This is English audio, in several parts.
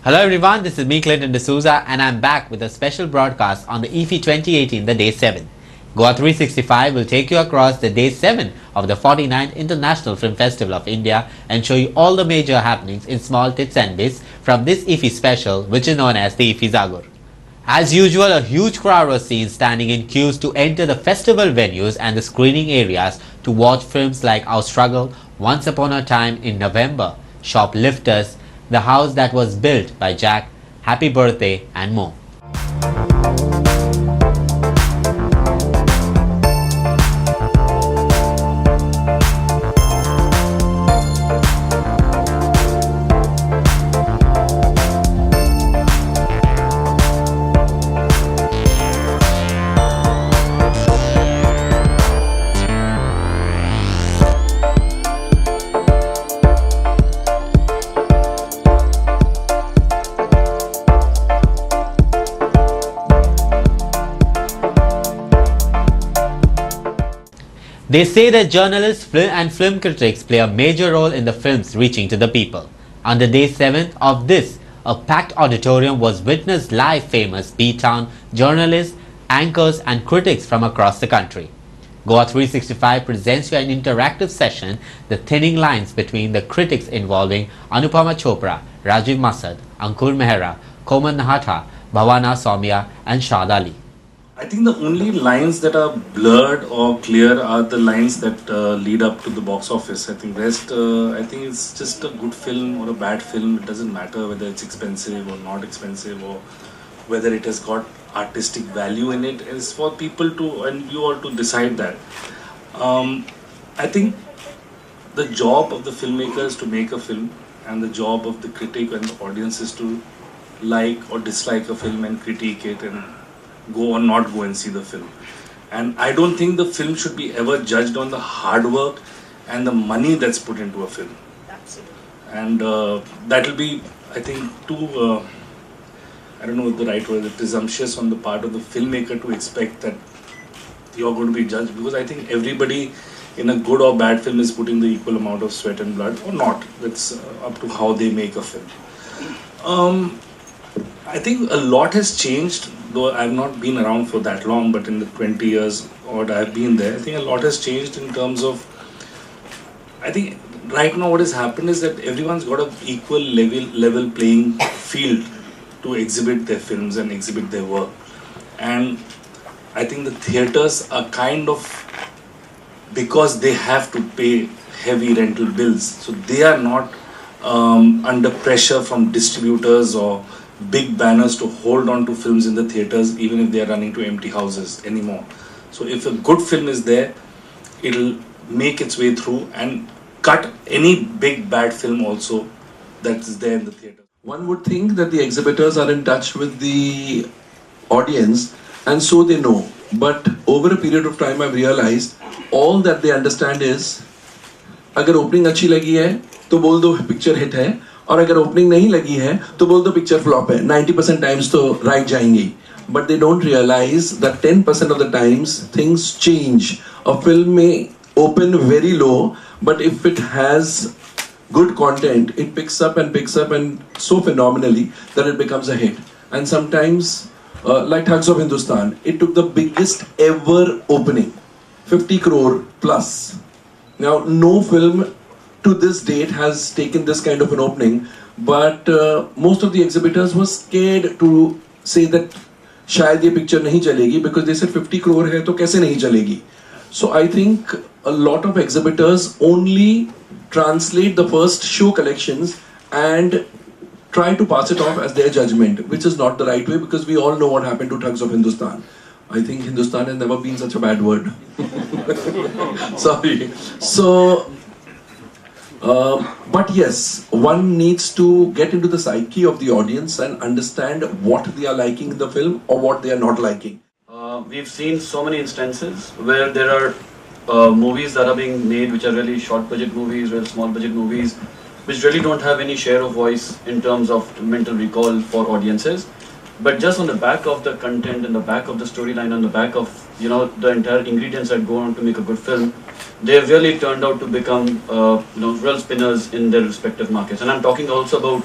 Hello everyone, this is me Clinton D'Souza and I'm back with a special broadcast on the IFFI 2018, the Day 7. Goa 365 will take you across the Day 7 of the 49th International Film Festival of India and show you all the major happenings in small tits and bits from this IFFI special, which is known as the IFFI Jagor. As usual, a huge crowd was seen standing in queues to enter the festival venues and the screening areas to watch films like Our Struggle, Once Upon a Time in November, Shoplifters, The House That Was Built by Jack, Happy Birthday, and more. They say that journalists and film critics play a major role in the films reaching to the people. On the day 7th of this, a packed auditorium was witnessed live famous B-Town journalists, anchors and critics from across the country. Goa 365 presents you an interactive session, The Thinning Lines Between the Critics involving Anupama Chopra, Rajiv Masad, Ankur Mehra, Koman Nahata, Bhavana Soumya and Shad Ali. I think the only lines that are blurred or clear are the lines that lead up to the box office. I think rest, I think it's just a good film or a bad film. It doesn't matter whether it's expensive or not expensive or whether it has got artistic value in it. It's for people to, and you all to decide that. I think the job of the filmmaker is to make a film, and the job of the critic and the audience is to like or dislike a film and critique it and go or not go and see the film. And I don't think the film should be ever judged on the hard work and the money that's put into a film. Absolutely. And that will be, I think, too, I don't know the right word, presumptuous on the part of the filmmaker to expect that you're going to be judged, because I think everybody in a good or bad film is putting the equal amount of sweat and blood or not. That's up to how they make a film. I think a lot has changed, though I've not been around for that long, but in the 20 years odd I've been there, I think a lot has changed in terms of, I think right now what has happened is that everyone's got an equal level playing field to exhibit their films and exhibit their work. And I think the theatres are kind of, because they have to pay heavy rental bills, so they are not under pressure from distributors or big banners to hold on to films in the theatres, even if they are running to empty houses anymore. So if a good film is there, it'll make its way through and cut any big bad film also that's there in the theatre. One would think that the exhibitors are in touch with the audience and so they know. But over a period of time I've realized all that they understand is, अगर opening अच्छी लगी है तो बोल दो picture hit है, और अगर ओपनिंग नहीं लगी है तो बोल दो पिक्चर फ्लॉप है. 90% टाइम्स तो राइट जाएंगी. But they don't realize that 10% of the times things change. A film में open very low, but if it has good content, it picks up and so phenomenally that it becomes a hit. And sometimes, like Thugs of Hindustan, it took the biggest ever opening, 50 crore plus. Now, no film to this date has taken this kind of an opening, but most of the exhibitors were scared to say that शायद ये picture नहीं चलेगी, because they said 50 crore है तो कैसे नहीं चलेगी. So I think a lot of exhibitors only translate the first show collections and try to pass it off as their judgment, which is not the right way, because we all know what happened to Thugs of Hindustan. I think Hindustan has never been such a bad word. Sorry. So, but yes, one needs to get into the psyche of the audience and understand what they are liking in the film or what they are not liking. We've seen so many instances where there are movies that are being made which are really short budget movies, real small budget movies, which really don't have any share of voice in terms of mental recall for audiences. But just on the back of the content, and the back of the storyline, on the back of the entire ingredients that go on to make a good film, they have really turned out to become real spinners in their respective markets. And I'm talking also about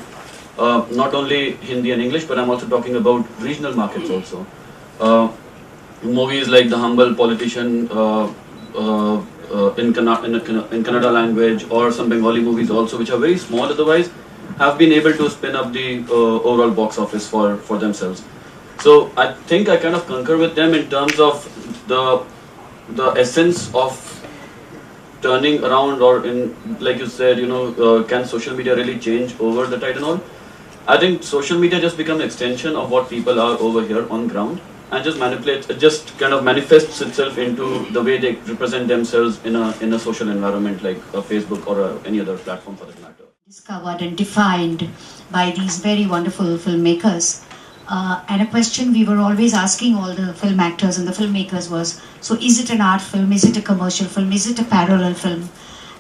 not only Hindi and English, but I'm also talking about regional markets also. Uh, Movies like The Humble Politician in Kannada language, or some Bengali movies also, which are very small otherwise, have been able to spin up the overall box office for themselves. So I think I kind of concur with them in terms of the essence of turning around, or in, like you said, can social media really change over the tide and all? I think social media just becomes an extension of what people are over here on ground, and just kind of manifests itself into the way they represent themselves in a social environment like Facebook or any other platform for that matter. Discovered and defined by these very wonderful filmmakers. And a question we were always asking all the film actors and the filmmakers was, so is it an art film, is it a commercial film, is it a parallel film?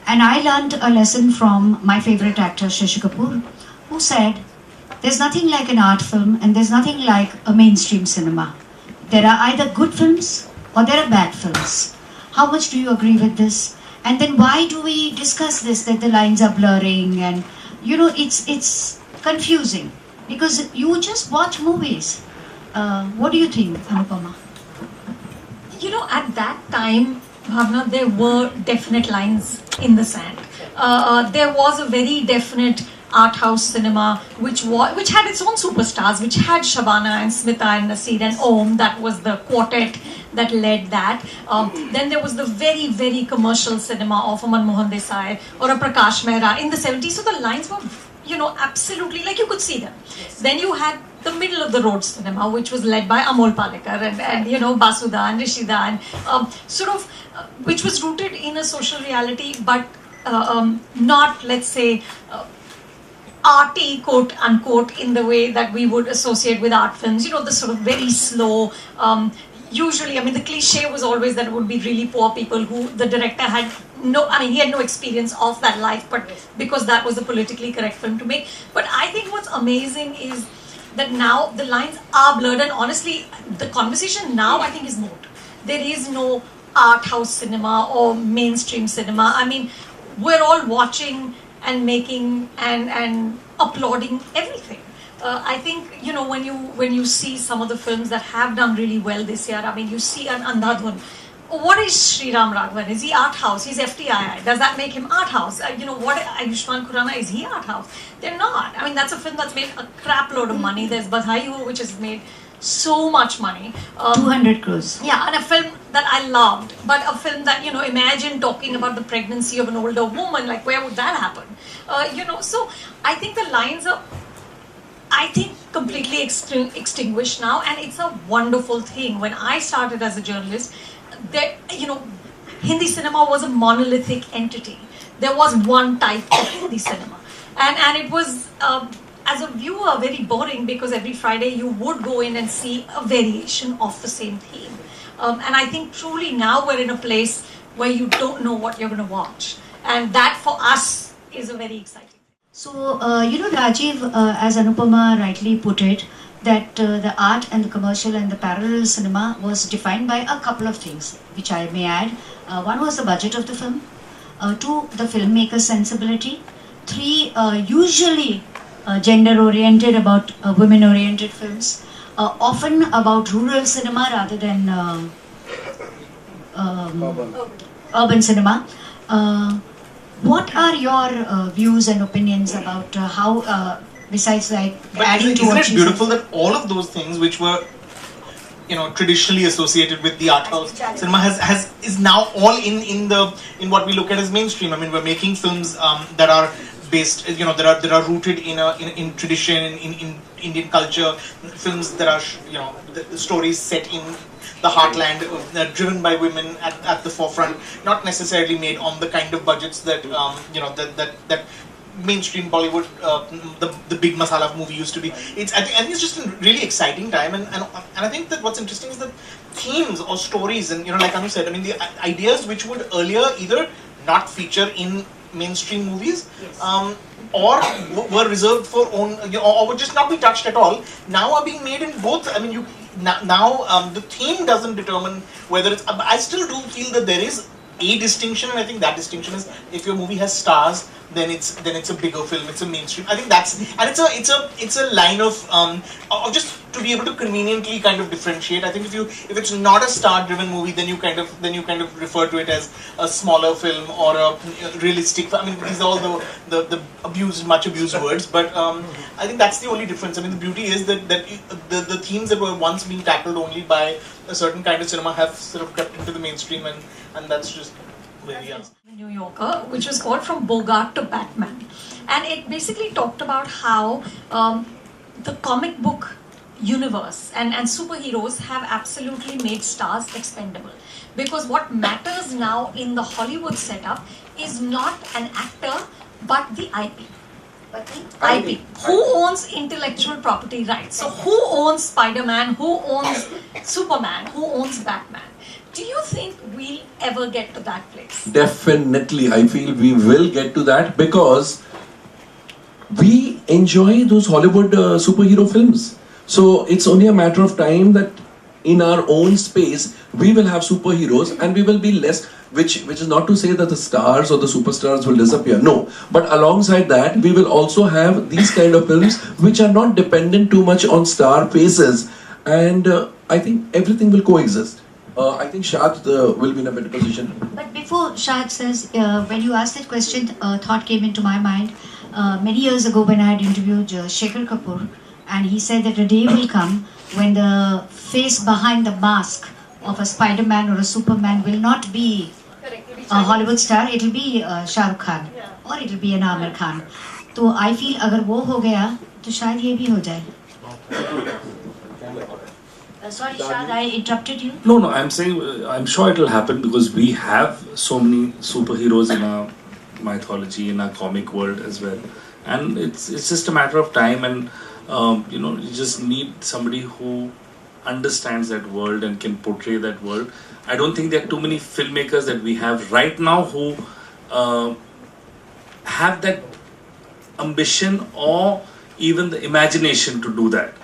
And I learned a lesson from my favorite actor, Shashi Kapoor, who said, there's nothing like an art film and there's nothing like a mainstream cinema. There are either good films or there are bad films. How much do you agree with this? And then why do we discuss this, that the lines are blurring and, it's confusing? Because you just watch movies. What do you think, Anupama? At that time, Bhavna, there were definite lines in the sand. There was a very definite art house cinema which had its own superstars, which had Shabana and Smita and Nasir and Om. That was the quartet that led that. Then there was the very, very commercial cinema of a Manmohan Desai or a Prakash Mehra in the 70s. So the lines were, absolutely, like you could see them. Yes. Then you had the middle of the road cinema, which was led by Amol Palekar and Basuda and Rishida, and which was rooted in a social reality, but not, let's say, arty, quote unquote, in the way that we would associate with art films. The sort of very slow, usually, the cliche was always that it would be really poor people who the director had he had no experience of that life, but because that was a politically correct film to make. But I think what's amazing is that now the lines are blurred, and honestly, the conversation now I think is moot. There is no art house cinema or mainstream cinema. We're all watching and making and applauding everything. I think when you see some of the films that have done really well this year. You see an Andhadhun. What is Sriram Raghavan? Is he art house? He's FTII. Does that make him art house? What Ayushmann Khurrana, is he art house? They're not. That's a film that's made a crap load of money. There's Badhai which has made so much money. 200 crores. Yeah, and a film that I loved, but a film that, imagine talking about the pregnancy of an older woman, like where would that happen? So I think the lines are, completely extinguished now, and it's a wonderful thing. When I started as a journalist, Hindi cinema was a monolithic entity. There was one type of Hindi cinema, and it was, as a viewer, very boring, because every Friday you would go in and see a variation of the same theme. And I think truly now we're in a place where you don't know what you're going to watch, and that for us is a very exciting thing. So, Rajiv, as Anupama rightly put it, that the art and the commercial and the parallel cinema was defined by a couple of things, which I may add. One was the budget of the film. Two, the filmmaker's sensibility. Three, usually gender-oriented, about women-oriented films. Often about rural cinema rather than urban cinema. What are your views and opinions about how, besides like adding to what isn't it beautiful that all of those things which were traditionally associated with the art house cinema is now all in what we look at as mainstream? We're making films that are based, that are rooted in tradition, in Indian culture, films that are the stories set in the heartland, driven by women at the forefront, not necessarily made on the kind of budgets that that mainstream Bollywood, the big masala movie used to be. I think it's just a really exciting time, and I think that what's interesting is that themes or stories, and like Anu said, the ideas which would earlier either not feature in mainstream movies, yes, or were reserved for own, or would just not be touched at all, now are being made in both. Now the theme doesn't determine whether it's. I still do feel that there is a distinction, and I think that distinction is if your movie has stars, then it's a bigger film, it's a mainstream. I think that's, and it's a line of just to be able to conveniently kind of differentiate. I think if it's not a star-driven movie, then you kind of refer to it as a smaller film or a realistic. I mean, these are all the much abused words, but I think that's the only difference. I mean, the beauty is that the themes that were once being tackled only by a certain kind of cinema have sort of crept into the mainstream, and that's just where we are. New Yorker, which was called From Bogart to Batman, and it basically talked about how the comic book universe and superheroes have absolutely made stars expendable, because what matters now in the Hollywood setup is not an actor but the IP. But the IP. Who owns intellectual property rights? So who owns Spider-Man? Who owns Superman? Who owns Batman? Do you think we'll ever get to that place? Definitely, I feel we will get to that because we enjoy those Hollywood superhero films. So it's only a matter of time that in our own space we will have superheroes and we will be less, which is not to say that the stars or the superstars will disappear. No, but alongside that we will also have these kind of films which are not dependent too much on star faces, and I think everything will coexist. I think Shad will be in a better position. But before Shad says, when you asked that question, a thought came into my mind. Many years ago when I had interviewed Shekhar Kapoor, and he said that a day will come when the face behind the mask of a Spider-Man or a Superman will not be a Hollywood star, it will be Shah Rukh Khan or it will be an Amir Khan. So I feel अगर वो हो गया तो शायद ये भी हो जाए. Sorry, Shad, I interrupted you. No, I'm saying I'm sure it will happen because we have so many superheroes in our mythology, in our comic world as well, and it's just a matter of time, and you just need somebody who understands that world and can portray that world. I don't think there are too many filmmakers that we have right now who have that ambition or even the imagination to do that.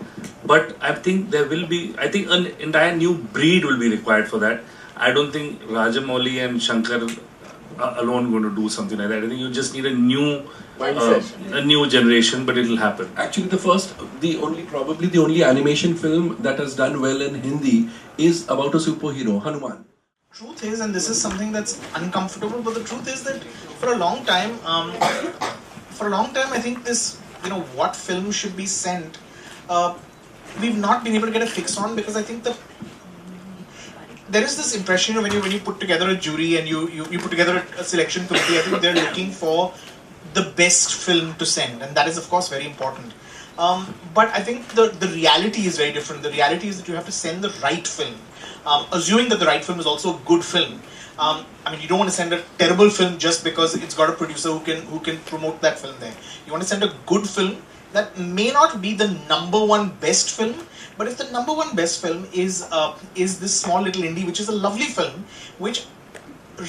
But I think an entire new breed will be required for that. I don't think Rajamouli and Shankar are alone going to do something like that. I think you just need a new generation, but it will happen. Actually, probably the only animation film that has done well in Hindi is about a superhero, Hanuman. Truth is, and this is something that's uncomfortable, but the truth is that for a long time, I think this, what film should be sent, we've not been able to get a fix on, because I think that there is this impression when you put together a jury and you put together a selection committee, I think they're looking for the best film to send, and that is of course very important. But I think the reality is very different. The reality is that you have to send the right film, assuming that the right film is also a good film. I mean, you don't want to send a terrible film just because it's got a producer who can promote that film there. You want to send a good film that may not be the number one best film, but if the number one best film is this small little indie, which is a lovely film, which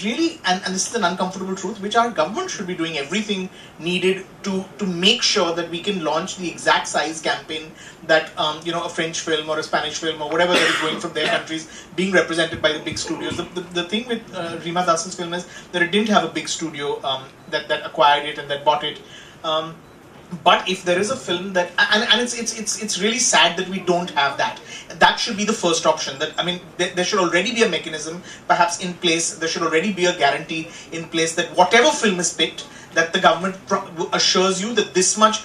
really, and this is an uncomfortable truth, which our government should be doing everything needed to make sure that we can launch the exact size campaign that a French film or a Spanish film or whatever that is going from their countries being represented by the big studios. The thing with Reema Das's film is that it didn't have a big studio that acquired it and that bought it. But if there is a film that, and it's really sad that we don't have that. That should be the first option. That, I mean, there should already be a mechanism, perhaps in place. There should already be a guarantee in place that whatever film is picked, that the government assures you that this much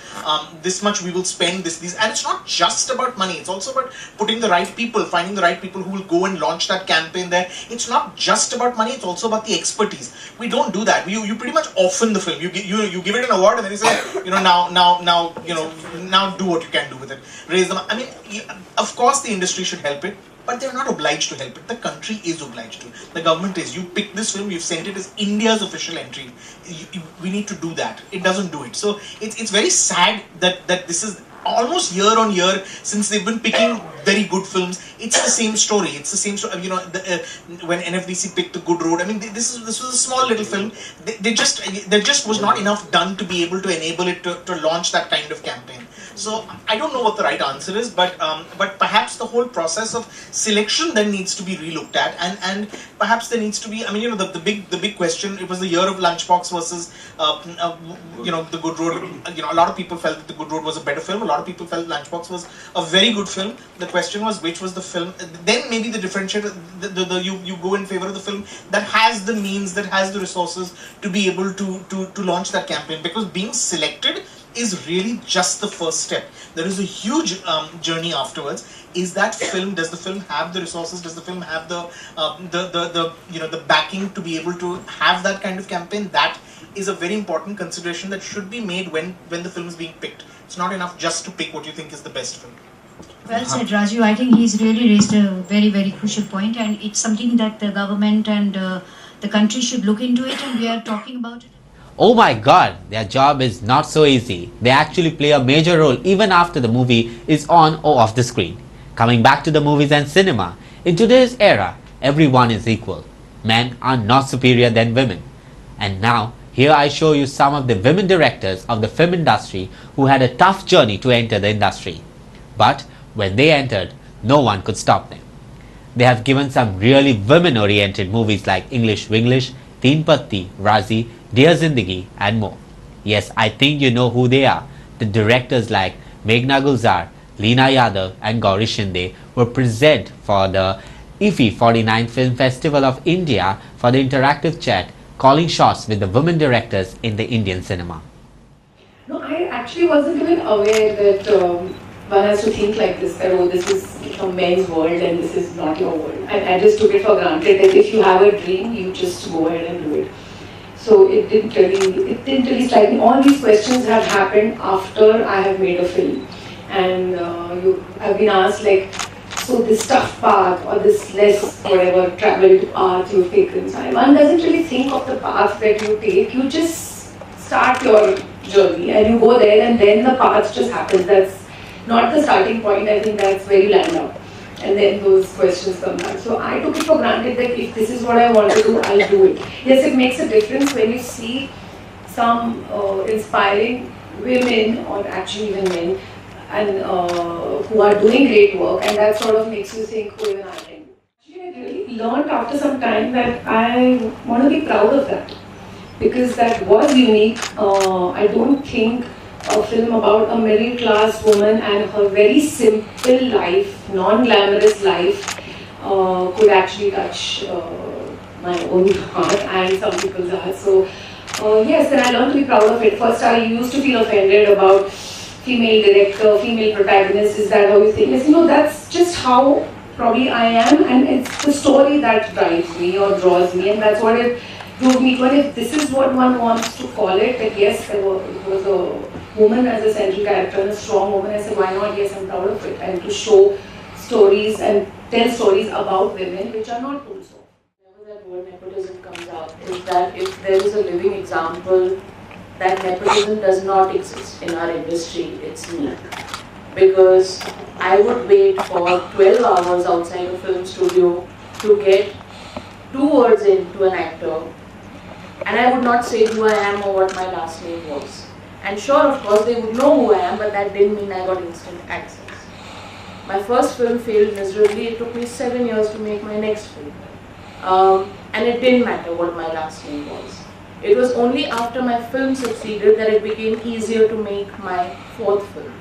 we will spend, these, and it's not just about money. It's also about putting the right people, finding the right people who will go and launch that campaign there. It's not just about money. It's also about the expertise. We don't do that. You pretty much orphan the film. You give it an award and then you say, now do what you can do with it. Raise them. I mean, of course the industry should help it, but they're not obliged to help it. The country is obliged to. The government is. You pick this film, you've sent it as India's official entry. We need to do that. It doesn't do it. So it's very sad that this is almost year on year since they've been picking very good films. It's the same story. It's the same story. When NFDC picked The Good Road, I mean, this was a small little film. There just was not enough done to be able to enable it to launch that kind of campaign. So I don't know what the right answer is, but perhaps the whole process of selection then needs to be relooked at, and perhaps there needs to be, I mean, you know, the big question. It was the year of Lunchbox versus you know, The Good Road. You know, a lot of people felt that The Good Road was a better film. A lot of people felt Lunchbox was a very good film. The question was which was the film. Then maybe the differentiator, you go in favor of the film that has the means, that has the resources to be able to launch that campaign, because being selected is really just the first step. There is a huge journey afterwards. Is that film? Does the film have the resources? Does the film have the you know, the backing to be able to have that kind of campaign? That is a very important consideration that should be made when the film is being picked. It's not enough just to pick what you think is the best film. Well said, Raju. I think he's really raised a very crucial point, and it's something that the government and the country should look into it, and we are talking about it. Oh my god, their job is not so easy. They actually play a major role even after the movie is on or off the screen. Coming back to the movies and cinema, in today's era, everyone is equal. Men are not superior than women. And now, here I show you some of the women directors of the film industry who had a tough journey to enter the industry. But when they entered, no one could stop them. They have given some really women-oriented movies like English Winglish, Teen Patti, Razi, Dear Zindagi and more. Yes, I think you know who they are. The directors like Meghna Gulzar, Leena Yadav and Gauri Shinde were present for the IFFI 49th Film Festival of India for the interactive chat, calling shots with the women directors in the Indian cinema. No, I actually wasn't even aware that one has to think like this, that oh, this is a men's world and this is not your world. I just took it for granted that if you have a dream, you just go ahead and do it. So it didn't really strike me. All these questions have happened after I have made a film, and I've been asked like, so this tough path or this less whatever traveled path you've taken. So one doesn't really think of the path that you take. You just start your journey and you go there, and then the path just happens. That's not the starting point. I think that's very lined up. And then those questions come back. So I took it for granted that if this is what I want to do, I'll do it. Yes, it makes a difference when you see some inspiring women, or actually even men, and who are doing great work, and that sort of makes you think, oh, even I can. Actually, I really learned after some time that I want to be proud of that, because that was unique. I don't think a film about a middle class woman and her very simple life, non-glamorous life, could actually touch my own heart and some people's heart. So yes, and I learned to be proud of it. First I used to feel offended about female director, female protagonist. Is that how you think? I said, no, that's just how probably I am, and it's the story that drives me or draws me, and that's what it drove me to. And if this is what one wants to call it, that yes, it was a woman as a central character and a strong woman, I said, why not? Yes, I'm proud of it. And to show stories and tell stories about women which are not told so. Whenever that word nepotism comes up, is that if there is a living example that nepotism does not exist in our industry, it's me. Because I would wait for 12 hours outside a film studio to get 2 words into an actor, and I would not say who I am or what my last name was. And sure, of course, they would know who I am, but that didn't mean I got instant access. My first film failed miserably. It took me 7 years to make my next film. And it didn't matter what my last name was. It was only after my film succeeded that it became easier to make my 4th film.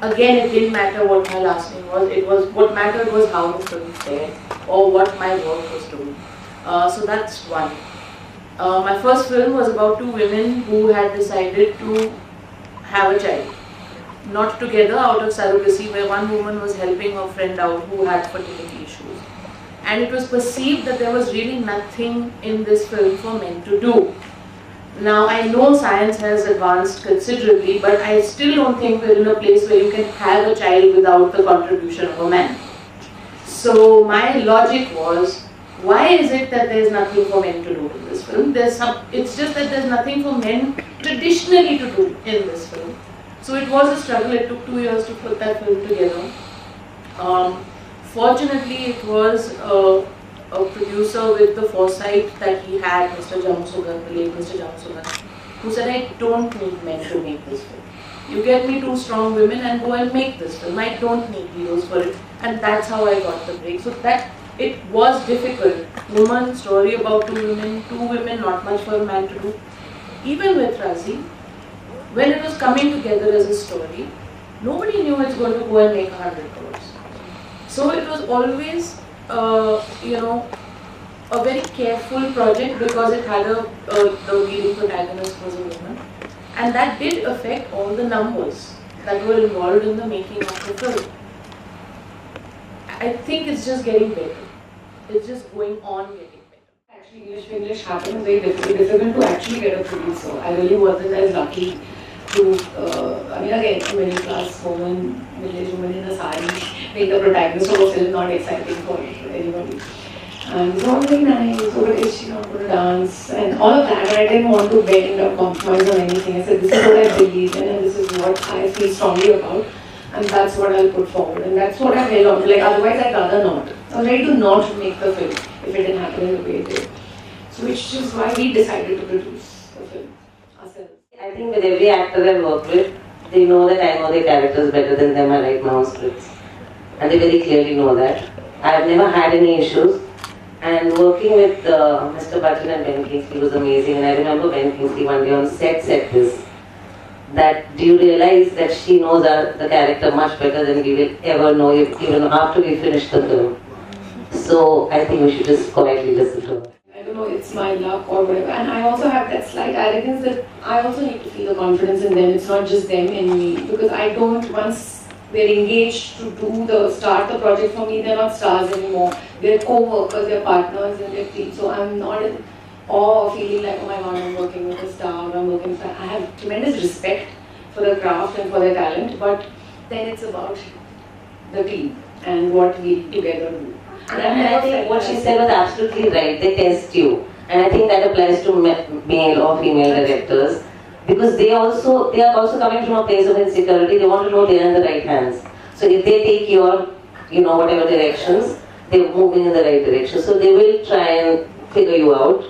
Again, it didn't matter what my last name was. What mattered was how the film fared or what my work was doing. So that's one. My first film was about 2 women who had decided to have a child. Not together, out of surrogacy, where one woman was helping her friend out who had fertility issues. And it was perceived that there was really nothing in this film for men to do. Now, I know science has advanced considerably, but I still don't think we're in a place where you can have a child without the contribution of a man. So my logic was, why is it that there's nothing for men to do in this film? It's just that there's nothing for men traditionally to do in this film. So it was a struggle. It took 2 years to put that film together. Fortunately, it was a producer with the foresight that he had, Mr. Jamsugan, the late Mr. Jamsugan, who said, I don't need men to make this film. You get me 2 strong women and go and make this film. I don't need heroes for it. And that's how I got the break. So that it was difficult. Woman, story about 2 women, not much for a man to do. Even with Razi, when it was coming together as a story, nobody knew it's going to go and make 100 crores. So it was always, a very careful project because it had the leading protagonist was a woman. And that did affect all the numbers that were involved in the making of the film. I think it's just getting better. It's just going on getting better. Actually, English happened is very difficult to actually get a producer. I really wasn't as lucky to, again, a middle class woman, village woman in a sari, being the protagonist of a film, not exciting for anybody. And it's all very nice, is she not going to dance, and all of that, but I didn't want to bend or compromise on anything. I said, this is what I believe in, and this is what I feel strongly about, and that's what I'll put forward, and that's what I held on to. Like, otherwise I'd rather not. I was ready to not make the film if it didn't happen in the way it did. So, which is why we decided to produce the film ourselves. I think with every actor I've worked with, they know that I know their characters better than them. I write my own scripts, and they very clearly know that. I've never had any issues. And working with Mr. Button and Ben Kingsley was amazing. And I remember Ben Kingsley one day on set said this, that do you realize that she knows the character much better than we will ever know even after we finish the film. So I think we should just quietly listen to her. I don't know, it's my luck or whatever. And I also have that slight arrogance that I also need to feel the confidence in them. It's not just them and me. Because I don't, once they're engaged to start the project for me, they're not stars anymore. They're co-workers, they're partners in their team. So I'm not in awe of feeling like, oh my god, I'm working with a star, or I'm working with I have tremendous respect for the craft and for their talent, but then it's about the team and what we together do. And I think what she said was absolutely right. They test you. And I think that applies to male or female directors. Because they are also coming from a place of insecurity. They want to know they're in the right hands. So if they take your, whatever directions, they're moving in the right direction. So they will try and figure you out.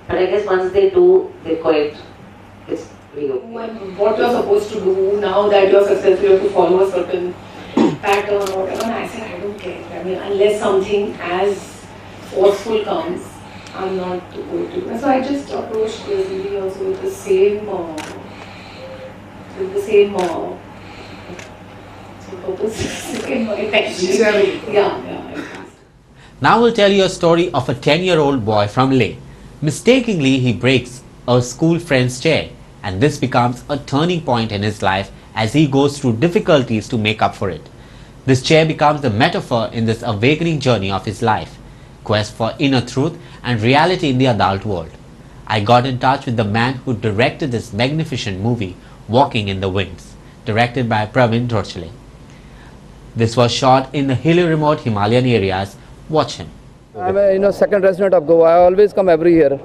But I guess once they do, it's really okay. What you're supposed to do now that you're successful, you have to follow a certain pattern or whatever. And I said, I don't care. I mean, unless something as forceful comes, I'm not going to. So I just approached Lily also with the same purpose. Yeah. Now we'll tell you a story of a 10-year-old boy from Leh. Mistakenly, he breaks a school friend's chair, and this becomes a turning point in his life as he goes through difficulties to make up for it. This chair becomes the metaphor in this awakening journey of his life, quest for inner truth and reality in the adult world. I got in touch with the man who directed this magnificent movie, Walking in the Winds, directed by Praveen Dorchale. This was shot in the hilly remote Himalayan areas. Watch him. I'm a second resident of Goa. I always come every year,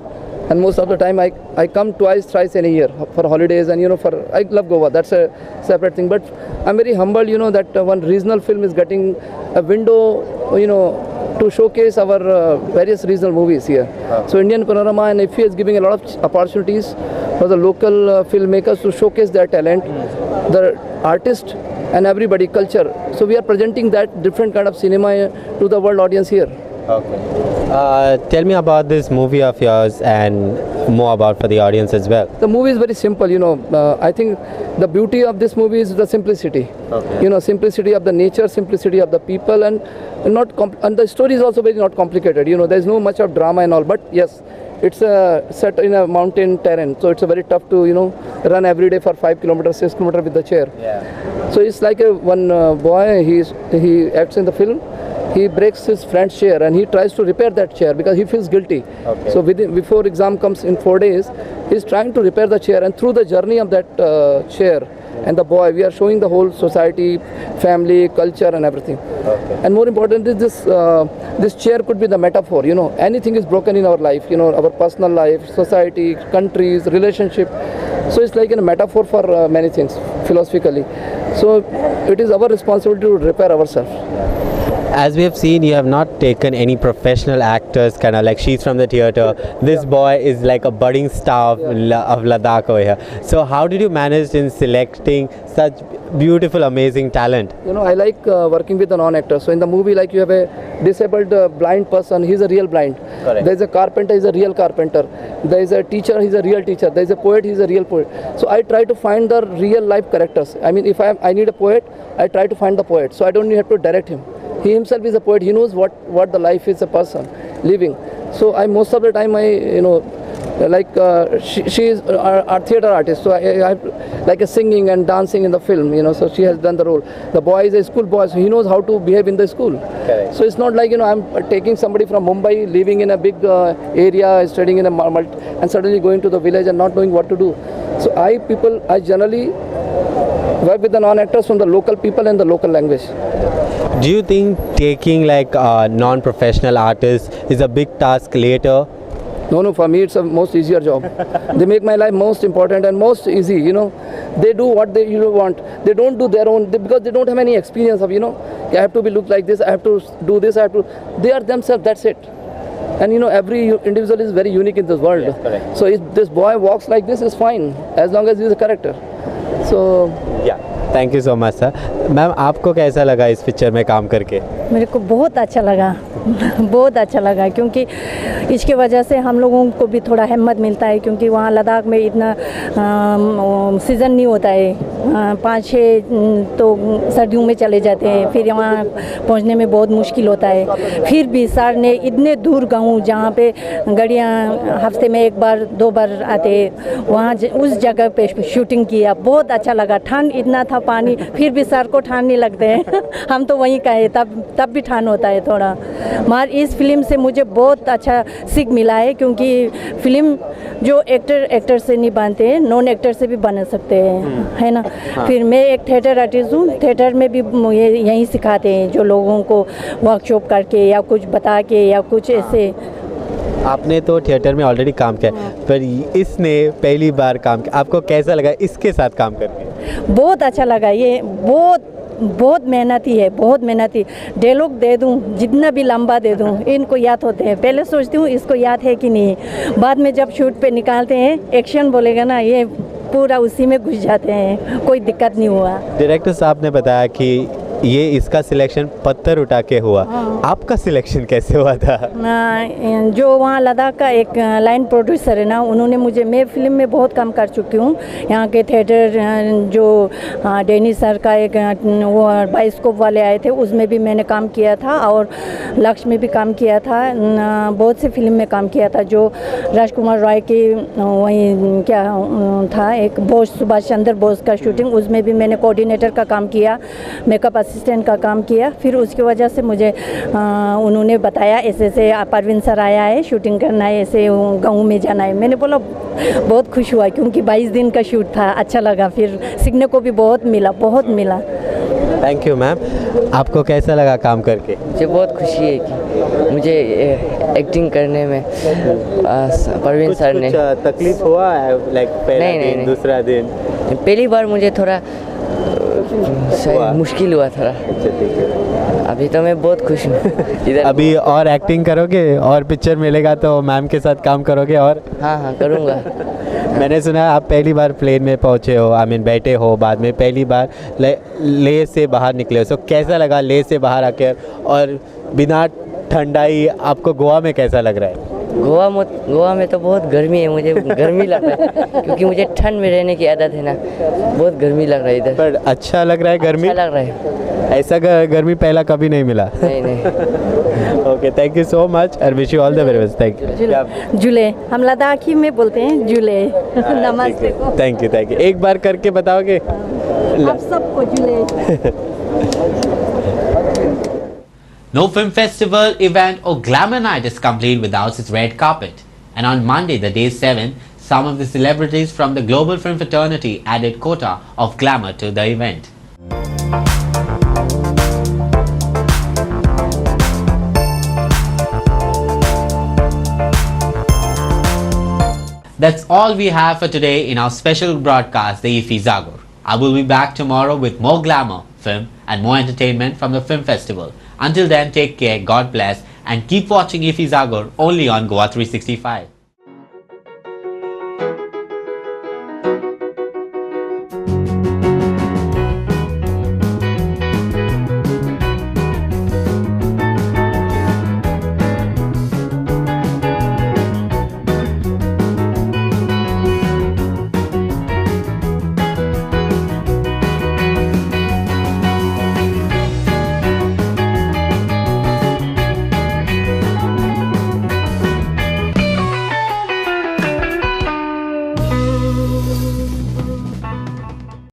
and most of the time I come twice, thrice in a year for holidays, and I love Goa. That's a separate thing. But I'm very humbled, that one regional film is getting a window, to showcase our various regional movies here. So Indian Panorama and IFFI is giving a lot of opportunities for the local filmmakers to showcase their talent, the artist and everybody, culture. So we are presenting that different kind of cinema to the world audience here. Okay. Tell me about this movie of yours and more about for the audience as well. The movie is very simple, I think the beauty of this movie is the simplicity. Okay. Simplicity of the nature, simplicity of the people, and the story is also very not complicated. There is no much of drama and all, but yes, it's set in a mountain terrain, so it's very tough to run every day for 5 kilometers, 6 kilometers with the chair. Yeah. So it's like one boy, he acts in the film. He breaks his friend's chair and he tries to repair that chair because he feels guilty. Okay. So before exam comes in 4 days, he's trying to repair the chair, and through the journey of that chair and the boy, we are showing the whole society, family, culture and everything. Okay. And more important is this chair could be the metaphor. Anything is broken in our life, our personal life, society, countries, relationship. So it's like a metaphor for many things philosophically. So it is our responsibility to repair ourselves. As we have seen, you have not taken any professional actors, kind of like she's from the theatre. This boy is like a budding star of Ladakh over here. So how did you manage in selecting such beautiful, amazing talent? You know, I like working with the non-actors. So in the movie, like you have a disabled blind person, he's a real blind. Correct. There is a carpenter, he's a real carpenter. There is a teacher, he's a real teacher. There is a poet, he's a real poet. So I try to find the real life characters. I mean, if I need a poet, I try to find the poet. So I don't have to direct him. He himself is a poet. He knows what the life is a person living. So I most of the time she is our theatre artist. So I like a singing and dancing in the film. So she has done the role. The boy is a school boy, so he knows how to behave in the school. Correct. So it's not like I'm taking somebody from Mumbai, living in a big area, studying in and suddenly going to the village and not knowing what to do. So I generally work with the non-actors from the local people and the local language. Do you think taking like non-professional artists is a big task later? No, for me it's a most easier job. They make my life most important and most easy, They do what they want. They don't do their own, because they don't have any experience of, I have to be looked like this, I have to do this, they are themselves, that's it. And every individual is very unique in this world. Yes, correct. So if this boy walks like this, is fine, as long as he is a character. So yeah. Thank you so much sir. Ma'am, आपको कैसा लगा इस picture में काम करके? मेरे को बहुत अच्छा लगा बहुत अच्छा लगा, क्योंकि इसके वजह से हम लोगों को भी थोड़ा हिम्मत मिलता है, क्योंकि वहाँ लद्दाख में इतना सीज़न नहीं होता है. 5-6 तो सर्दियों में चले जाते हैं, फिर वहाँ पहुँचने में बहुत मुश्किल होता है. फिर भी सर ने इतने दूर गाँव जहाँ पे गाड़ियाँ हफ्ते में 1 बार 2 बार आते, वहाँ उस जगह पे शूटिंग किया. बहुत अच्छा लगा. ठंड इतना था, पानी, फिर भी सर को ठंड नहीं लगते हैं. हम तो वहीं का है, तब भी ठंड होता है थोड़ा. मगर इस फिल्म से मुझे बहुत अच्छा सीख मिला है, क्योंकि फिल्म जो एक्टर से नहीं बनते हैं, नॉन एक्टर से भी बना सकते हैं, है ना. फिर मैं एक थिएटर आर्टिस्ट हूँ. थिएटर में भी यहीं सिखाते हैं, जो लोगों को वर्कशॉप करके या कुछ बता के या कुछ ऐसे. आपने तो थिएटर में ऑलरेडी काम किया, पर इसने पहली बार काम किया. आपको कैसा लगा इसके साथ काम करके? बहुत अच्छा लगा. ये बहुत मेहनती है, बहुत मेहनती. डायलॉग दे दूं, जितना भी लंबा दे दूं, इनको याद होते हैं. पहले सोचती हूँ इसको याद है कि नहीं, बाद में जब शूट पे निकालते हैं, एक्शन बोलेगा ना, ये पूरा उसी में घुस जाते हैं. कोई दिक्कत नहीं हुआ. डायरेक्टर साहब ने बताया कि ये इसका सिलेक्शन पत्थर उठा के हुआ. आपका सिलेक्शन कैसे हुआ था? जो वहाँ लद्दाख का एक लाइन प्रोड्यूसर है ना, उन्होंने मुझे, मैं फिल्म में बहुत काम कर चुकी हूँ. यहाँ के थिएटर जो डेनी सर का एक वो बाइस्कोप वाले आए थे, उसमें भी मैंने काम किया था, और लक्ष्य में भी काम किया था. बहुत सी फिल्म में काम किया था. जो राजकुमार राय की वहीं क्या था, एक बोस, सुभाष चंद्र बोस का शूटिंग, उसमें भी मैंने कोऑर्डिनेटर का काम किया, मेकअप असिस्टेंट का काम किया. फिर उसकी वजह से मुझे उन्होंने बताया ऐसे परवीन सर आया है, शूटिंग करना है, ऐसे गाँव में जाना है. मैंने बोला बहुत खुश हुआ, क्योंकि 22 दिन का शूट था. अच्छा लगा. फिर सीखने को भी बहुत मिला. Thank you ma'am. आपको कैसा लगा काम करके? मुझे बहुत खुशी है कि मुझे एक्टिंग करने में परवीन सर ने. तकलीफ हुआ लाइक पहला दिन, दूसरा दिन? पहली बार मुझे थोड़ा मुश्किल हुआ थोड़ा. अभी तो मैं बहुत खुश हूँ. अभी और एक्टिंग करोगे, और पिक्चर मिलेगा तो मैम के साथ काम करोगे? और हाँ करूँगा. मैंने सुना आप पहली बार प्लेन में पहुँचे हो, बैठे हो, बाद में पहली बार लेह से बाहर निकले हो. सो कैसा लगा लेह से बाहर आकर, और बिना ठंडाई आपको गोवा में कैसा लग रहा है? गोवा में तो बहुत गर्मी है. मुझे गर्मी लग रहा है, क्योंकि मुझे ठंड में रहने की आदत है ना. बहुत गर्मी लग रहा है इधर. पर अच्छा लग रहा है गर्मी? अच्छा लग रहा है. ऐसा गर्मी पहला कभी नहीं मिला. नहीं. Okay, thank you so much और wish you all the very best. Thank you. जुले, हम लद्दाखी में बोलते हैं जुले. नमस्ते. Thank you. एक बार करके बताओगे आप सबको जुले. No film festival, event or glamour night is complete without its red carpet. And on Monday, the day 7, some of the celebrities from the global film fraternity added quota of glamour to the event. That's all we have for today in our special broadcast, the IFFI Jagor. I will be back tomorrow with more glamour, film and more entertainment from the film festival. Until then, take care, God bless, and keep watching IFFI Jagor only on Goa 365.